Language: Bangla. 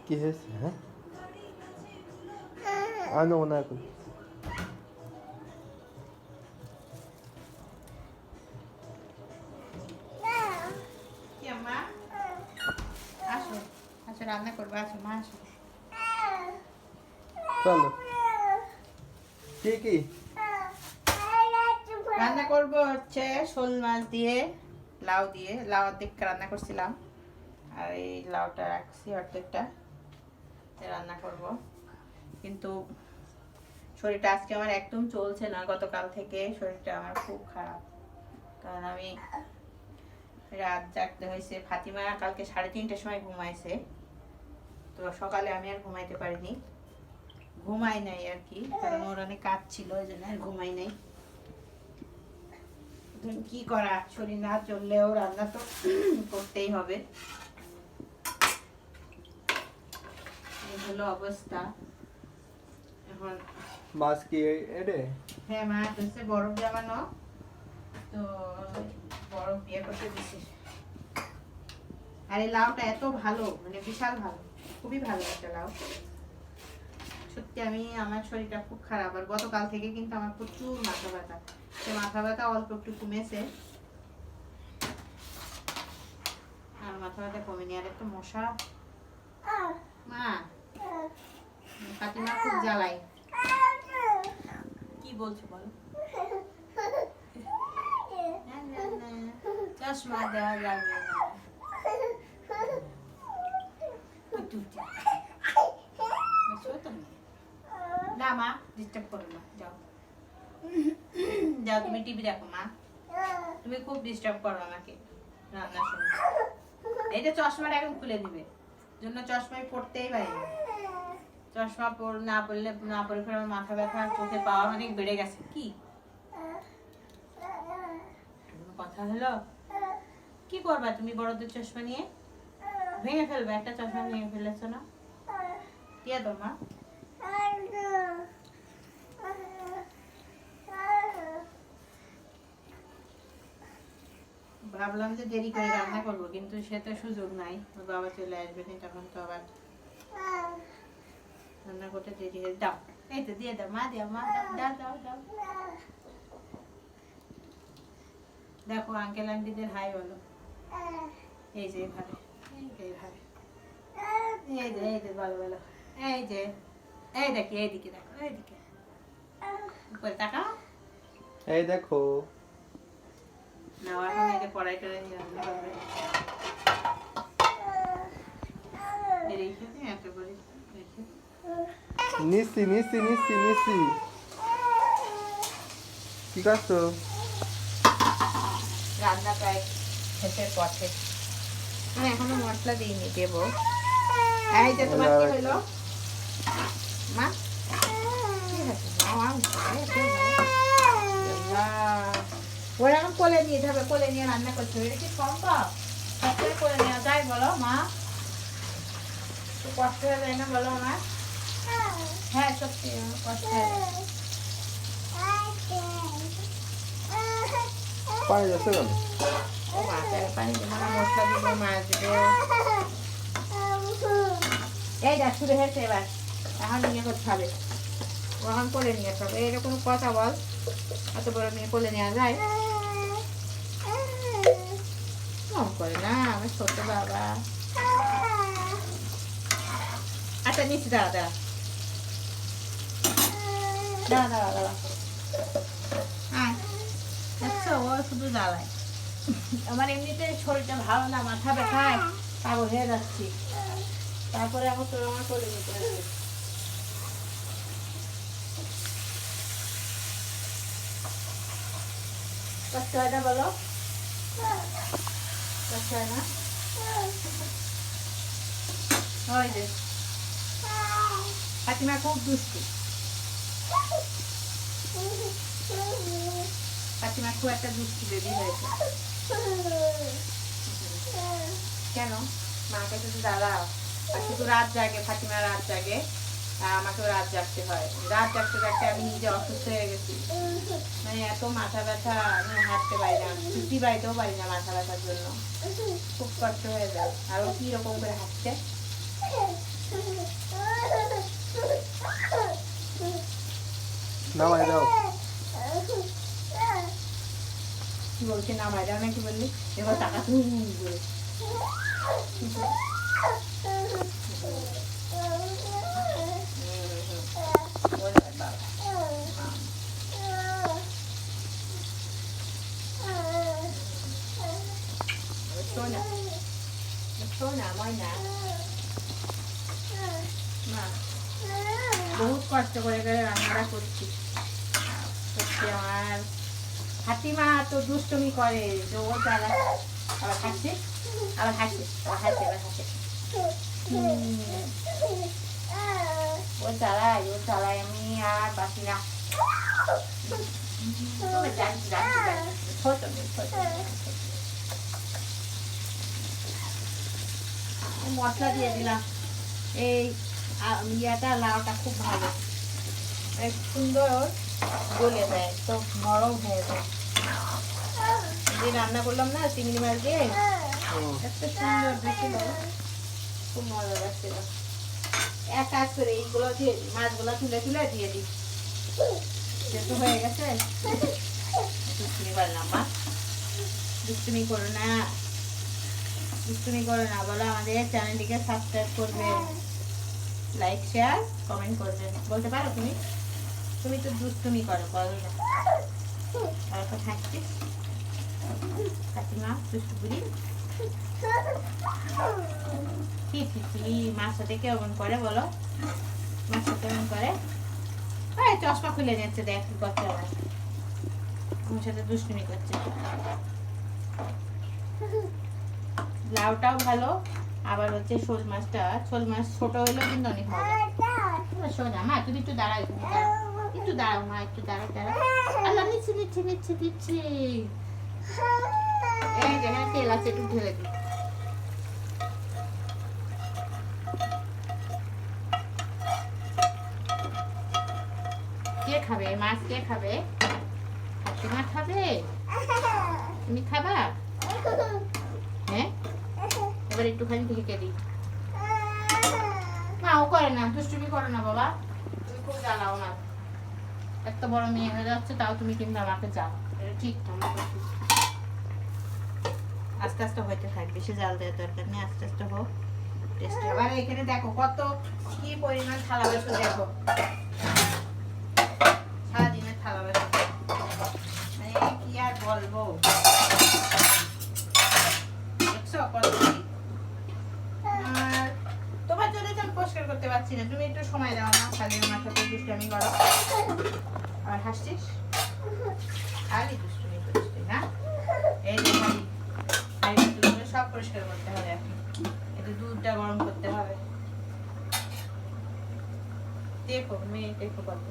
কি হয়েছে? হ্যাঁ, আনো না এখন। কি আম্মা? আসো, আসো রান্না করবো, আসো মা আসো। চলো। কি কি? রান্না করবো হচ্ছে শোল মাছ দিয়ে, লাউ দিয়ে, লাউ অর্ধেক রান্না করছিলাম আর এই লাউটা রাখছি অর্ধেকটা রান্না করব। কিন্তু শরীরটা আজকে আমার একদম চলছে না, গতকাল থেকে শরীরটা আমার খুব খারাপ। কারণ আমি রাত জাগতে হয়েছে, ফাতিমা কালকে 3:30টার সময় ঘুমাইছে, তো সকালে আমি আর ঘুমাইতে পারিনি, ঘুমাই নাই আর কি, কারণ ওর অনেক কাজ ছিল ওই জন্য আর ঘুমাই নাই। কি করা, শরীর না চললেও রান্না তো করতেই হবে, এই হলো অবস্থা এখন। মাছ কি এডে? হ্যাঁ মা হচ্ছে বরফ জমানো, তো বরফ বিয়ে করতে দিছি। আর এই লাউটা এত ভালো, মানে বিশাল ভালো, খুবই ভালো একটা লাউ। সত্যি আমি, আমার শরীরটা খুব খারাপ, আর গতকাল থেকে কিন্তু আমার প্রচুর মাথা ব্যথা, সে মাথা ব্যথা অল্প একটু কমেছে, আর মাথা ব্যথা কমেনি। আর একটা মশা মা, ফাতিমা খুব জ্বালাই। কি বলছো বলো? না, না, না, চশমা দেওয়া যাবে না। না মা, ডিস্টার্ব করো না, যাও যাও, তুমি টিভি দেখো মা, তুমি খুব ডিস্টার্ব করো আমাকে রান্নার সময়। এইটা চশমাটা এখন খুলে দিবে, জন্য চশমায় পড়তেই পারি না। চশমা না পড়লে, না পড়ে ফেলে আমার মাথা ব্যথা, চোখে পাওয়ার অনেক বেড়ে গেছে। কি কথা হলো? কি করবা তুমি বড়দের চশমা নিয়ে? ভেঙে ফেলবে, একটা চশমা ভেঙে ফেলেছো না, দিয়ে দাও মা। ভাবলাম যে দেরি করে রান্না করবো, কিন্তু সে তো সুযোগ নাই, ওর বাবা চলে আসবে, তখন তো আবার রান্না করতে দেরি হয়ে। দাও, এই তো দিয়ে দাও মা, দাও মা, দাও দাও দাও। দেখো আঙ্কেল আন্টিদের হাই বলো, এই যে এইভাবে, এই যে এইভাবে, এই যে এই যে বলো বলো, এই যে, এই দেখি, এইদিকে দেখো, এইদিকে করে তাকাও। এই দেখো। না এখন এই যে কড়াই টড়াই নিয়ে রান্না করবে, রেখে দিই এত করে রেখে। নিসি নিসি নিসি নিসি। কি করছো? রান্না প্রায় শেষের পথে, মানে এখনো মশলা দিইনি, দেবো। এই যে তোমার কি হলো মা? কি হয়েছে? ওরা এখন কোলে নিয়ে যাবে, কোলে নিয়ে রান্না করছে, এটা কি সম্ভব? সবসময় কোলে নেওয়া যায় বলো মা? একটু কষ্ট হয়ে যায় না বলো আমার? হ্যাঁ সত্যি কষ্ট হয়ে যায়। পানি যাচ্ছে কেন? ও মাছের পানি দেবো না, মশলা দিব, মাছ দিব। এই দেখ শুরু হয়েছে এবার, এখন নিয়ে করতে হবে, এখন কোলে নিয়ে যেতে হবে। এরকম কথা বল, এত বড় মেয়ে কোলে নেওয়া যায়? কম করে না আমার ছোট বাবা। আচ্ছা নিচে দাঁড়া দাঁড়া দাঁড়া দাঁড়া দাঁড়া, আচ্ছা ও শুধু দাঁড়ায়। আমার এমনিতে শরীরটা ভালো না, মাথা ব্যথায় পাগল হয়ে যাচ্ছি, তারপরে এখন তোর আমার কোলে নিতে আসবে। কষ্ট হয় না বলো? কষ্ট হয় না? ওই যে ফাতিমা খুব দুষ্টু, ফাতিমা খুব একটা দুষ্টু বেবি হয়েছে। কেন মাকে শুধু দাঁড়াও, আর শুধু রাত জাগে, ফাতিমা রাত জাগে, আর আমাকেও রাত জাগতে হয়। রাত জাগতে জাগতে আমি নিজে অসুস্থ হয়ে গেছি, মানে এত মাথা ব্যথা, আমি হাঁটতে পারি না, ছুটি বাড়িতেও পারি না মাথা ব্যথার জন্য, খুব কষ্ট হয়ে যায়। আর ও কিরকম করে হাঁটছে, নামাই দাও। কি বলছে নামাই দাও নাকি বললি? এবার টাকা তুমি করে বহুত কষ্ট করে করে রান্নাটা করছি। সত্যি আমার হাতিমা তো দুষ্টুমি করে, তো ও জ্বালা আবার হাসে, আবার হাসে, আবার হাসে, আবার হাসে। ও জ্বালায় আমি আর বাসি না। মশলা দিয়ে দিলাম। এই ইয়াটা লাউটা খুব ভালো, সুন্দর গলে যায়, তো নরম হয়ে যায়। যে রান্না করলাম না চিংড়ি মাছ দিয়ে, এত সুন্দর দিয়েছিল, খুব মজা লাগছিল। এক কাজ করে এইগুলো দিয়ে দিই, মাছগুলো তুলে তুলে দিয়ে দিই, যেহেতু হয়ে গেছে। দুষ্টুমি করলাম মা, দুষ্টুমি করো না, দুষ্টুমি করো না বলো। আমাদের চ্যানেলটিকে সাবস্ক্রাইব করবেন, লাইক শেয়ার কমেন্ট করবেন। বলতে পারো তুমি? তুমি তো দুষ্টুমি করো, বলো না। আর তো থাকছিস কাকিমা দুষ্টু বুড়ি। কি মার সাথে কেমন করে বলো? মার সাথে কেমন করে? চশমা খুলে যাচ্ছে, দেখ কি করছে আমার সাথে দুষ্টুমি করছে। লাউটাও ভালো, আবার হচ্ছে শোল মাছটা, শোল মাছ ছোট হলেও কিন্তু অনেক মজা। সোজা মা তুমি একটু দাঁড়াও, একটু দাঁড়াও মা, একটু দাঁড়াও। আল্লাহ নিচ্ছে নিচ্ছে নিচ্ছে দিচ্ছে। এই যেখানে তেল আছে একটু ঢেলে দিই। কে খাবে মাছ? কে খাবে? কাকিমা খাবে? তুমি খাবা? হ্যাঁ, এবার একটুখানি ঢেকে দিই। না ও করে না, দুষ্টুমি করে না বাবা, তুমি খুব জ্বালাও না। এত বড় মেয়ে হয়ে যাচ্ছে, তাও তুমি কিন্তু আমাকে যাও, এটা ঠিক না। আস্তে আস্তে হইতে থাক, বেশি জাল দেওয়ার দরকার নেই, আস্তে আস্তে হোক টেস্ট। আবার এখানে দেখো কত কি পরিমাণ থালা বাসন, দেখো সারাদিনের থালা বাসন, মানে কি আর বলবো। দেখছো কত? আর তোমার জন্য তো আমি পরিষ্কার করতে পারছি না, তুমি একটু সময় দাও না, খালি আমার সাথে দুষ্টুমি করো আর হাসছিস, খালি দুষ্টুমি করিস না। এই যে খালি সব পরিষ্কার করতে হবে, একটু দুধটা গরম করতে হবে। দেখো মেয়ে দেখো কত